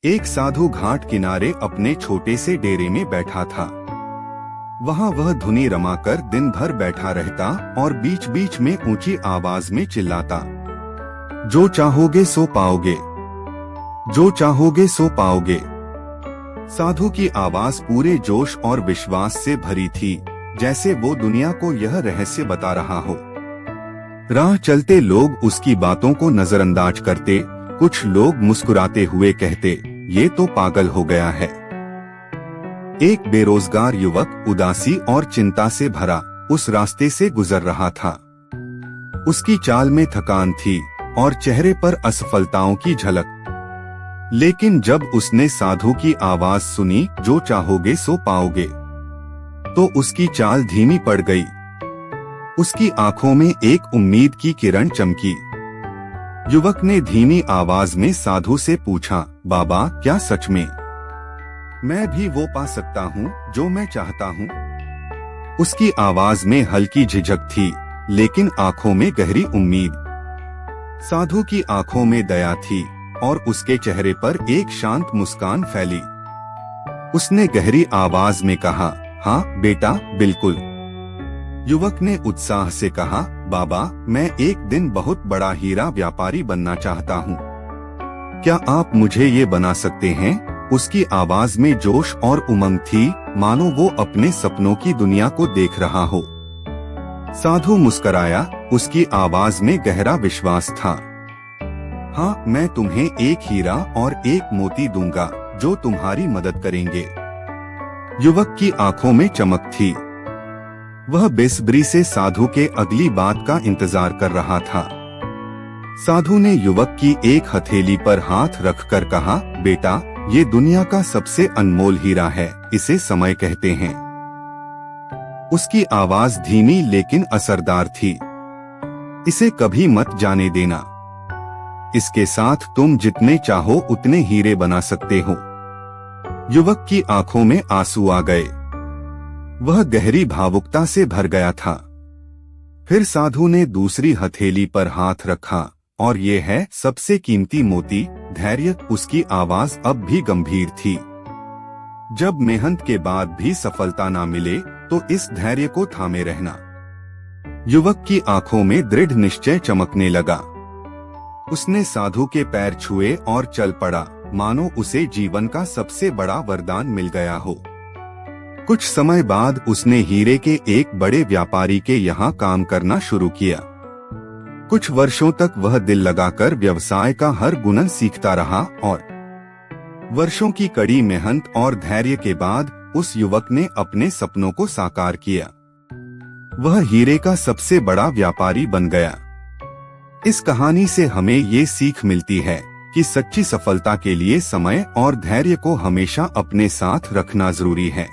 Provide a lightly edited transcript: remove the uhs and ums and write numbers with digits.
एक साधु घाट किनारे अपने छोटे से डेरे में बैठा था। वहाँ वह धुनी रमाकर दिन भर बैठा रहता और बीच बीच में ऊंची आवाज में चिल्लाता, जो चाहोगे सो पाओगे, जो चाहोगे सो पाओगे। साधु की आवाज पूरे जोश और विश्वास से भरी थी, जैसे वो दुनिया को यह रहस्य बता रहा हो। राह चलते लोग उसकी बातों को नजरअंदाज करते, कुछ लोग मुस्कुराते हुए कहते, ये तो पागल हो गया है। एक बेरोजगार युवक उदासी और चिंता से भरा उस रास्ते से गुजर रहा था। उसकी चाल में थकान थी और चेहरे पर असफलताओं की झलक। लेकिन जब उसने साधु की आवाज सुनी, जो चाहोगे सो पाओगे, तो उसकी चाल धीमी पड़ गई। उसकी आंखों में एक उम्मीद की किरण चमकी। युवक ने धीमी आवाज में साधु से पूछा, बाबा, क्या सच में मैं भी वो पा सकता हूँ जो मैं चाहता हूँ? उसकी आवाज में हल्की झिझक थी, लेकिन आंखों में गहरी उम्मीद। साधु की आंखों में दया थी और उसके चेहरे पर एक शांत मुस्कान फैली। उसने गहरी आवाज में कहा, हाँ बेटा, बिल्कुल। युवक ने उत्साह से कहा, बाबा, मैं एक दिन बहुत बड़ा हीरा व्यापारी बनना चाहता हूँ। क्या आप मुझे ये बना सकते हैं? उसकी आवाज में जोश और उमंग थी, मानो वो अपने सपनों की दुनिया को देख रहा हो। साधु मुस्कराया, उसकी आवाज में गहरा विश्वास था। हाँ, मैं तुम्हें एक हीरा और एक मोती दूंगा जो तुम्हारी मदद करेंगे। युवक की आंखों में चमक थी। वह बेसब्री से साधु के अगली बात का इंतजार कर रहा था। साधु ने युवक की एक हथेली पर हाथ रखकर कहा, बेटा, ये दुनिया का सबसे अनमोल हीरा है, इसे समय कहते हैं। उसकी आवाज धीमी लेकिन असरदार थी। इसे कभी मत जाने देना। इसके साथ तुम जितने चाहो उतने हीरे बना सकते हो। युवक की आंखों में आंसू आ गए। वह गहरी भावुकता से भर गया था। फिर साधु ने दूसरी हथेली पर हाथ रखा, और ये है सबसे कीमती मोती, धैर्य। उसकी आवाज अब भी गंभीर थी। जब मेहनत के बाद भी सफलता ना मिले तो इस धैर्य को थामे रहना। युवक की आंखों में दृढ़ निश्चय चमकने लगा। उसने साधु के पैर छुए और चल पड़ा, मानो उसे जीवन का सबसे बड़ा वरदान मिल गया हो। कुछ समय बाद उसने हीरे के एक बड़े व्यापारी के यहाँ काम करना शुरू किया। कुछ वर्षों तक वह दिल लगाकर व्यवसाय का हर गुण सीखता रहा और वर्षों की कड़ी मेहनत और धैर्य के बाद उस युवक ने अपने सपनों को साकार किया। वह हीरे का सबसे बड़ा व्यापारी बन गया। इस कहानी से हमें ये सीख मिलती है कि सच्ची सफलता के लिए समय और धैर्य को हमेशा अपने साथ रखना जरूरी है।